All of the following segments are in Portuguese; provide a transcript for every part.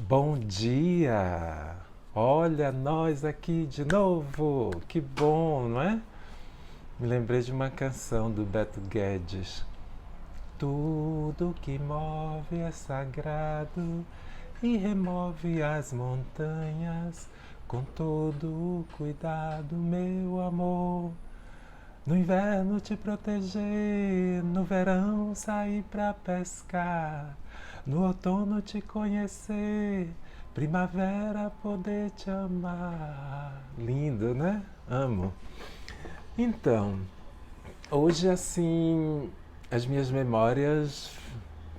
Bom dia! Olha, nós aqui de novo! Que bom, não é? Me lembrei de uma canção do Beto Guedes. Tudo que move é sagrado e remove as montanhas com todo o cuidado, meu amor. No inverno te proteger, no verão sair pra pescar, no outono te conhecer, primavera poder te amar. Lindo, né? Amo. Então, hoje assim, as minhas memórias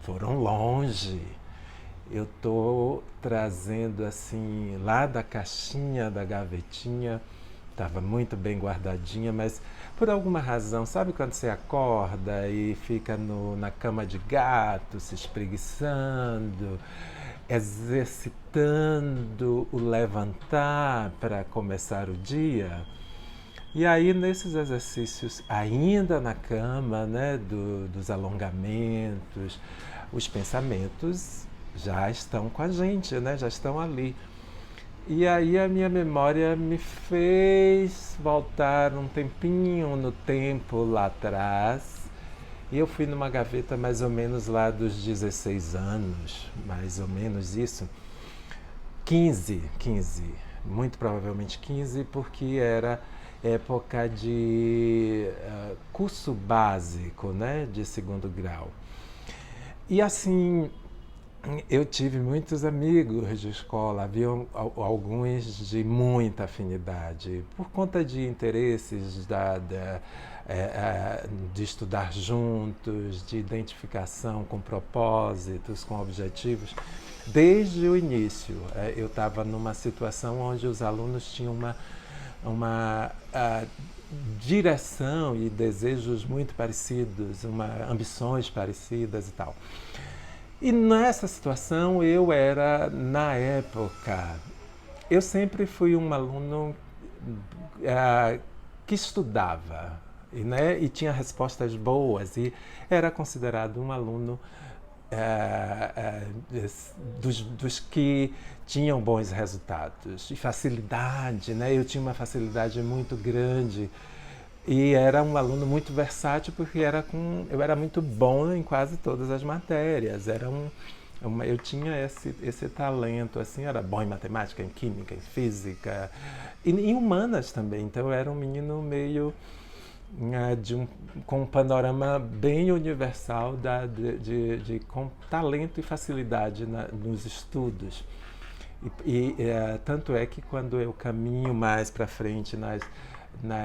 foram longe. Eu tô trazendo assim, lá da caixinha, da gavetinha, estava muito bem guardadinha, mas por alguma razão, sabe quando você acorda e fica na cama de gato, se espreguiçando, exercitando o levantar para começar o dia? E aí, nesses exercícios, ainda na cama, né, dos alongamentos, os pensamentos já estão com a gente, né, já estão ali. E aí a minha memória me fez voltar um tempinho no tempo lá atrás. E eu fui numa gaveta mais ou menos lá dos 16 anos, mais ou menos isso. 15, muito provavelmente 15, porque era época de curso básico, né, de segundo grau. E assim, eu tive muitos amigos de escola, havia alguns de muita afinidade, por conta de interesses de estudar juntos, de identificação com propósitos, com objetivos. Desde o início, eu estava numa situação onde os alunos tinham uma direção e desejos muito parecidos, ambições parecidas e tal. E nessa situação eu era, na época, eu sempre fui um aluno uh, que estudava, né, e tinha respostas boas e era considerado um aluno dos que tinham bons resultados e facilidade, né? Eu tinha uma facilidade muito grande e era um aluno muito versátil porque eu era muito bom em quase todas as matérias. Eu tinha esse talento, assim, era bom em matemática, em química, em física e em humanas também. Então eu era um menino meio com um panorama bem universal com talento e facilidade nos estudos. Tanto é que quando eu caminho mais para frente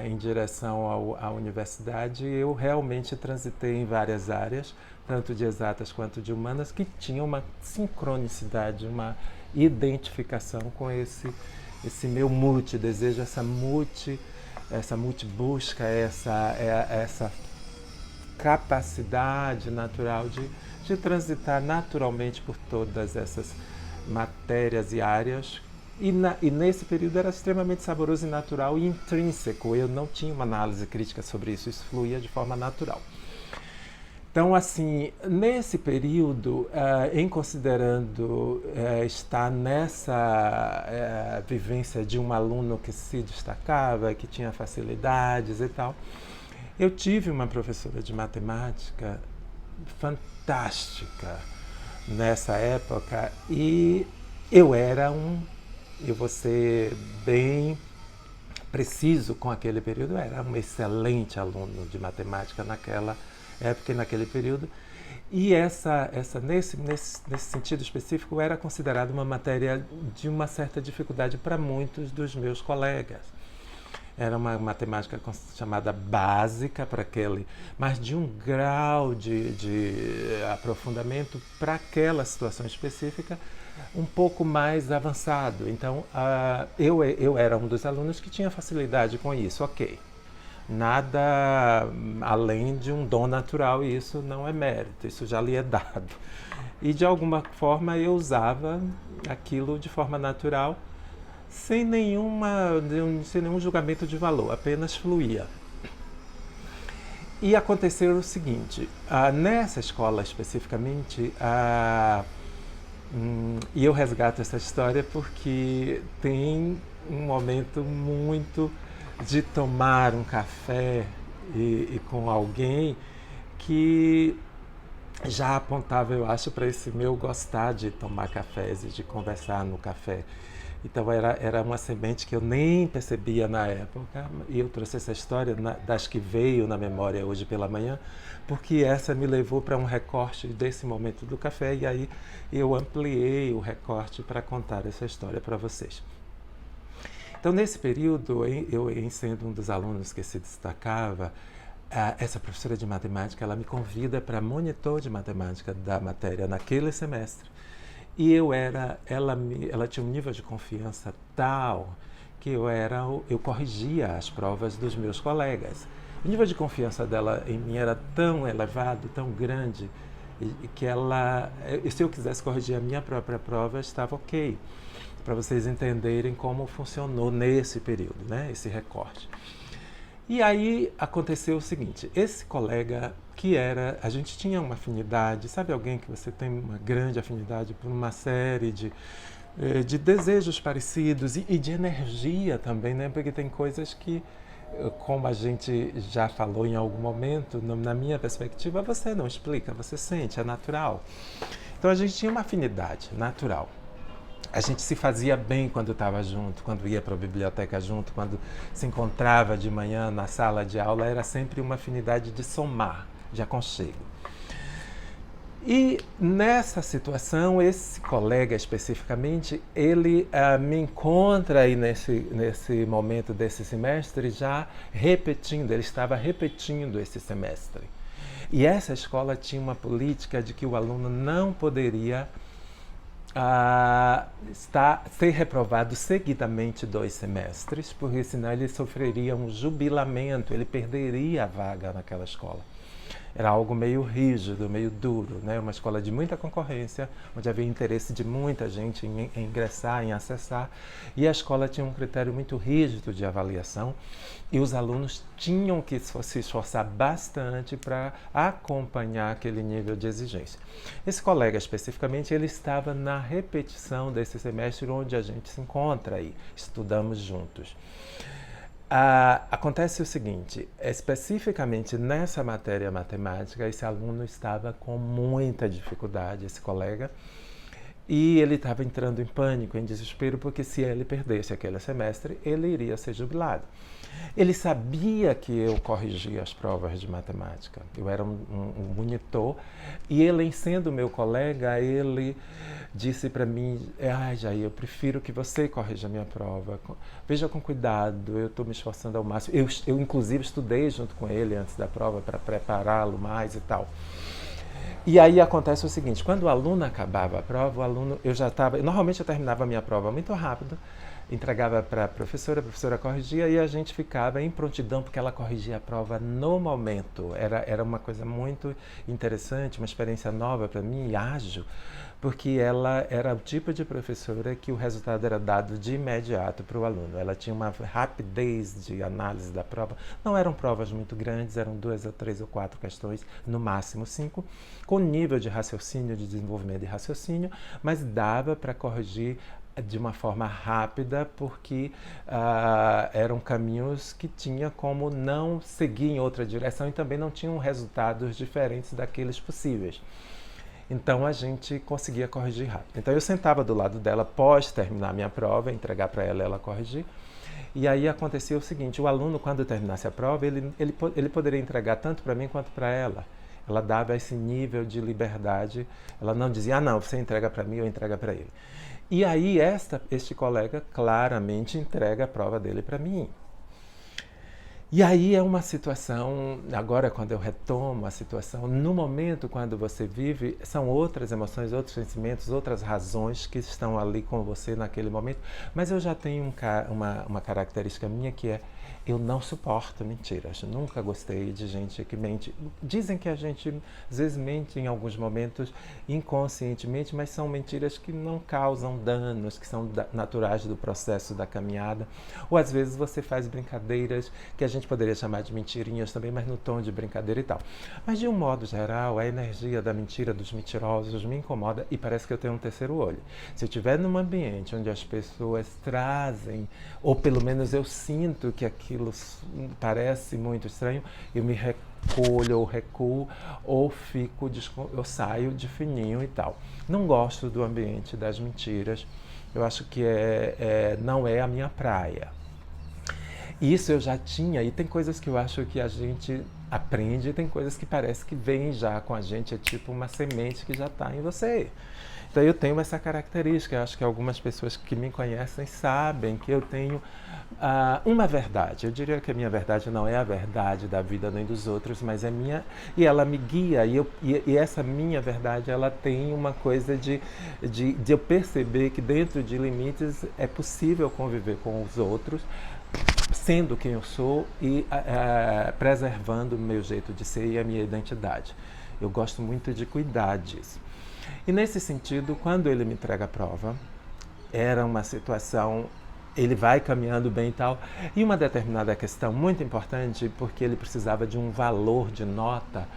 em direção à universidade, eu realmente transitei em várias áreas, tanto de exatas quanto de humanas, que tinham uma sincronicidade, uma identificação com esse meu multi-desejo, essa multibusca, essa capacidade natural de transitar naturalmente por todas essas matérias e áreas. E nesse período era extremamente saboroso e natural e intrínseco. Eu não tinha uma análise crítica sobre isso, isso fluía de forma natural. Então, assim, nesse período, em considerando estar nessa vivência de um aluno que se destacava, que tinha facilidades e tal, eu tive uma professora de matemática fantástica nessa época e eu vou ser bem preciso com aquele período, eu era um excelente aluno de matemática naquela época e naquele período. E nesse sentido específico, era considerada uma matéria de uma certa dificuldade para muitos dos meus colegas. Era uma matemática chamada básica para aquele, mas de um grau de aprofundamento para aquela situação específica um pouco mais avançado. Então, eu era um dos alunos que tinha facilidade com isso, ok. Nada além de um dom natural, e isso não é mérito, isso já lhe é dado. E de alguma forma eu usava aquilo de forma natural, sem nenhum julgamento de valor, apenas fluía. E aconteceu o seguinte, nessa escola especificamente, E eu resgato essa história porque tem um momento muito de tomar um café e com alguém que já apontava, eu acho, para esse meu gostar de tomar cafés e de conversar no café. Então era uma semente que eu nem percebia na época, e eu trouxe essa história das que veio na memória hoje pela manhã, porque essa me levou para um recorte desse momento do café, e aí eu ampliei o recorte para contar essa história para vocês. Então, nesse período, eu, em sendo um dos alunos que se destacava, essa professora de matemática, ela me convida para monitor de matemática da matéria naquele semestre. E ela tinha um nível de confiança tal que eu corrigia as provas dos meus colegas. O nível de confiança dela em mim era tão elevado, tão grande, que se eu quisesse corrigir a minha própria prova, estava ok. Para vocês entenderem como funcionou nesse período, né? Esse recorte. E aí aconteceu o seguinte, esse colega a gente tinha uma afinidade, sabe alguém que você tem uma grande afinidade por uma série de desejos parecidos e de energia também, né? Porque tem coisas que, como a gente já falou em algum momento, na minha perspectiva, você não explica, você sente, é natural. Então a gente tinha uma afinidade natural. A gente se fazia bem quando estava junto, quando ia para a biblioteca junto, quando se encontrava de manhã na sala de aula, era sempre uma afinidade de somar, de aconchego. E nessa situação, esse colega especificamente, ele me encontra aí nesse momento desse semestre já repetindo, ele estava repetindo esse semestre. E essa escola tinha uma política de que o aluno não poderia ser reprovado seguidamente 2 semestres, porque senão ele sofreria um jubilamento, ele perderia a vaga naquela escola. Era algo meio rígido, meio duro, né? Uma escola de muita concorrência, onde havia interesse de muita gente em ingressar, em acessar, e a escola tinha um critério muito rígido de avaliação, e os alunos tinham que se esforçar bastante para acompanhar aquele nível de exigência. Esse colega, especificamente, ele estava na repetição desse semestre onde a gente se encontra aí, estudamos juntos. Acontece o seguinte, especificamente nessa matéria matemática, esse aluno estava com muita dificuldade, esse colega, e ele estava entrando em pânico, em desespero, porque se ele perdesse aquele semestre, ele iria ser jubilado. Ele sabia que eu corrigia as provas de matemática, eu era um monitor, e ele, sendo meu colega, ele disse para mim, Jair, eu prefiro que você corrija a minha prova, veja com cuidado, eu estou me esforçando ao máximo. Eu inclusive estudei junto com ele antes da prova para prepará-lo mais e tal. E aí acontece o seguinte, quando o aluno acabava a prova, normalmente eu terminava a minha prova muito rápido, entregava para a professora corrigia e a gente ficava em prontidão porque ela corrigia a prova no momento. Era uma coisa muito interessante, uma experiência nova para mim, ágil, porque ela era o tipo de professora que o resultado era dado de imediato para o aluno. Ela tinha uma rapidez de análise da prova. Não eram provas muito grandes, eram 2 ou 3 ou 4 questões, no máximo 5, com nível de raciocínio, de desenvolvimento de raciocínio, mas dava para corrigir de uma forma rápida, porque eram caminhos que tinha como não seguir em outra direção e também não tinham resultados diferentes daqueles possíveis. Então a gente conseguia corrigir rápido. Então eu sentava do lado dela após terminar a minha prova, entregar para ela corrigir. E aí acontecia o seguinte, o aluno, quando terminasse a prova, ele poderia entregar tanto para mim quanto para ela. Ela dava esse nível de liberdade, ela não dizia, não, você entrega para mim ou entrega para ele. E aí este colega claramente entrega a prova dele para mim. E aí é uma situação, agora quando eu retomo a situação, no momento quando você vive, são outras emoções, outros sentimentos, outras razões que estão ali com você naquele momento, mas eu já tenho uma característica minha que é, eu não suporto mentiras, nunca gostei de gente que mente. Dizem que a gente às vezes mente em alguns momentos inconscientemente, mas são mentiras que não causam danos, que são naturais do processo da caminhada, ou às vezes você faz brincadeiras que a gente gente poderia chamar de mentirinhas também, mas no tom de brincadeira e tal. Mas de um modo geral, a energia da mentira, dos mentirosos me incomoda e parece que eu tenho um terceiro olho. Se eu estiver num ambiente onde as pessoas trazem, ou pelo menos eu sinto que aquilo parece muito estranho, eu me recolho ou recuo, ou eu saio de fininho e tal. Não gosto do ambiente das mentiras. Eu acho que não é a minha praia. Isso eu já tinha, e tem coisas que eu acho que a gente aprende, e tem coisas que parece que vem já com a gente, é tipo uma semente que já está em você. Então eu tenho essa característica, eu acho que algumas pessoas que me conhecem sabem que eu tenho uma verdade. Eu diria que a minha verdade não é a verdade da vida nem dos outros, mas é minha, e ela me guia, e essa minha verdade, ela tem uma coisa de eu perceber que dentro de limites é possível conviver com os outros, sendo quem eu sou e preservando o meu jeito de ser e a minha identidade. Eu gosto muito de cuidar disso. E nesse sentido, quando ele me entrega a prova, era uma situação, ele vai caminhando bem e tal, e uma determinada questão muito importante, porque ele precisava de um valor de nota,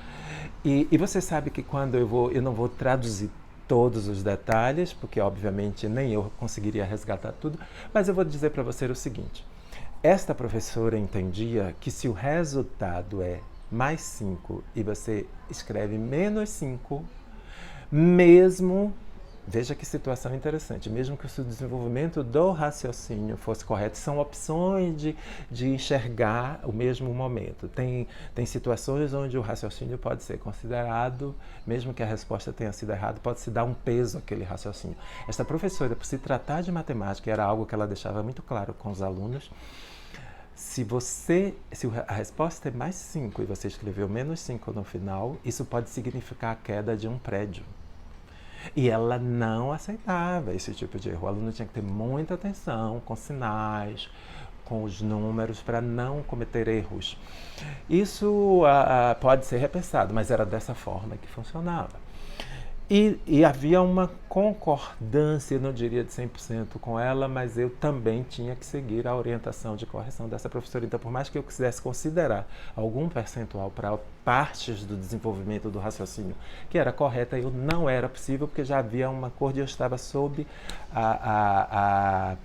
e você sabe que quando eu não vou traduzir todos os detalhes, porque obviamente nem eu conseguiria resgatar tudo, mas eu vou dizer para você o seguinte: esta professora entendia que se o resultado é mais 5 e você escreve menos 5, mesmo, veja que situação interessante, mesmo que o seu desenvolvimento do raciocínio fosse correto, são opções de enxergar o mesmo momento. Tem situações onde o raciocínio pode ser considerado, mesmo que a resposta tenha sido errada, pode-se dar um peso àquele raciocínio. Esta professora, por se tratar de matemática, era algo que ela deixava muito claro com os alunos. Se a resposta é mais 5 e você escreveu menos 5 no final, isso pode significar a queda de um prédio. E ela não aceitava esse tipo de erro. O aluno tinha que ter muita atenção com sinais, com os números, para não cometer erros. Isso pode ser repensado, mas era dessa forma que funcionava. E havia uma concordância, eu não diria de 100% com ela, mas eu também tinha que seguir a orientação de correção dessa professora. Então, por mais que eu quisesse considerar algum percentual para partes do desenvolvimento do raciocínio que era correta, eu não era possível, porque já havia um acordo e eu estava sob a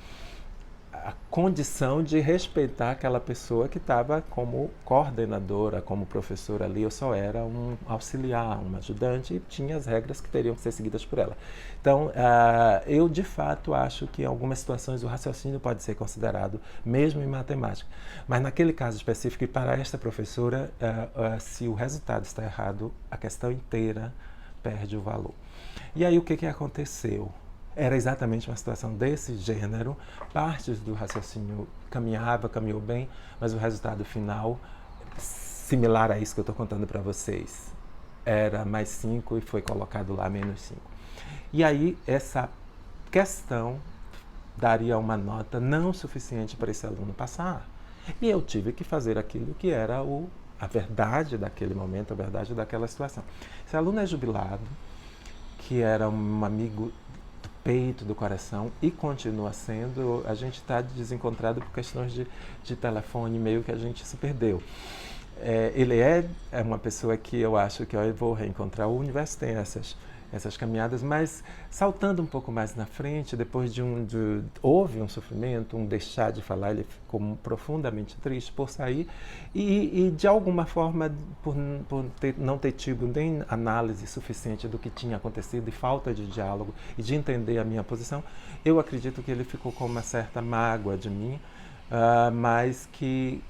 condição de respeitar aquela pessoa que estava como coordenadora, como professora ali. Eu só era um auxiliar, um ajudante, e tinha as regras que teriam que ser seguidas por ela. Então, eu de fato acho que em algumas situações o raciocínio pode ser considerado, mesmo em matemática. Mas naquele caso específico, e para esta professora, se o resultado está errado, a questão inteira perde o valor. E aí o que aconteceu? Era exatamente uma situação desse gênero, partes do raciocínio caminhou bem, mas o resultado final, similar a isso que eu estou contando para vocês, era mais 5 e foi colocado lá menos 5. E aí essa questão daria uma nota não suficiente para esse aluno passar. E eu tive que fazer aquilo que era a verdade daquele momento, a verdade daquela situação. Esse aluno é jubilado, que era um amigo peito, do coração, e continua sendo. A gente está desencontrado por questões de telefone, e-mail, que a gente se perdeu. Ele é uma pessoa que eu acho que eu vou reencontrar. O universo tem essas caminhadas, mas saltando um pouco mais na frente, depois houve um sofrimento, um deixar de falar, ele ficou profundamente triste por sair e de alguma forma, por não ter tido nem análise suficiente do que tinha acontecido e falta de diálogo e de entender a minha posição, eu acredito que ele ficou com uma certa mágoa de mim, mas que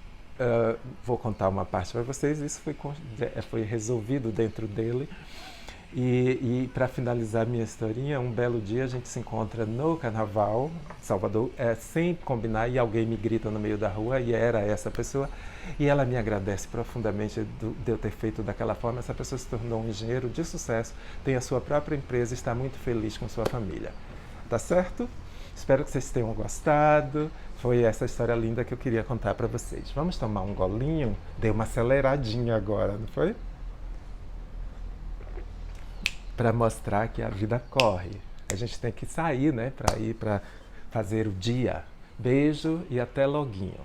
vou contar uma parte para vocês. Isso foi resolvido dentro dele. E para finalizar minha historinha, um belo dia a gente se encontra no Carnaval, Salvador, sem combinar, e alguém me grita no meio da rua, e era essa pessoa, e ela me agradece profundamente de eu ter feito daquela forma. Essa pessoa se tornou um engenheiro de sucesso, tem a sua própria empresa e está muito feliz com sua família. Tá certo? Espero que vocês tenham gostado. Foi essa história linda que eu queria contar para vocês. Vamos tomar um golinho? Dei uma aceleradinha agora, não foi? Para mostrar que a vida corre. A gente tem que sair, né, para ir para fazer o dia. Beijo e até loguinho.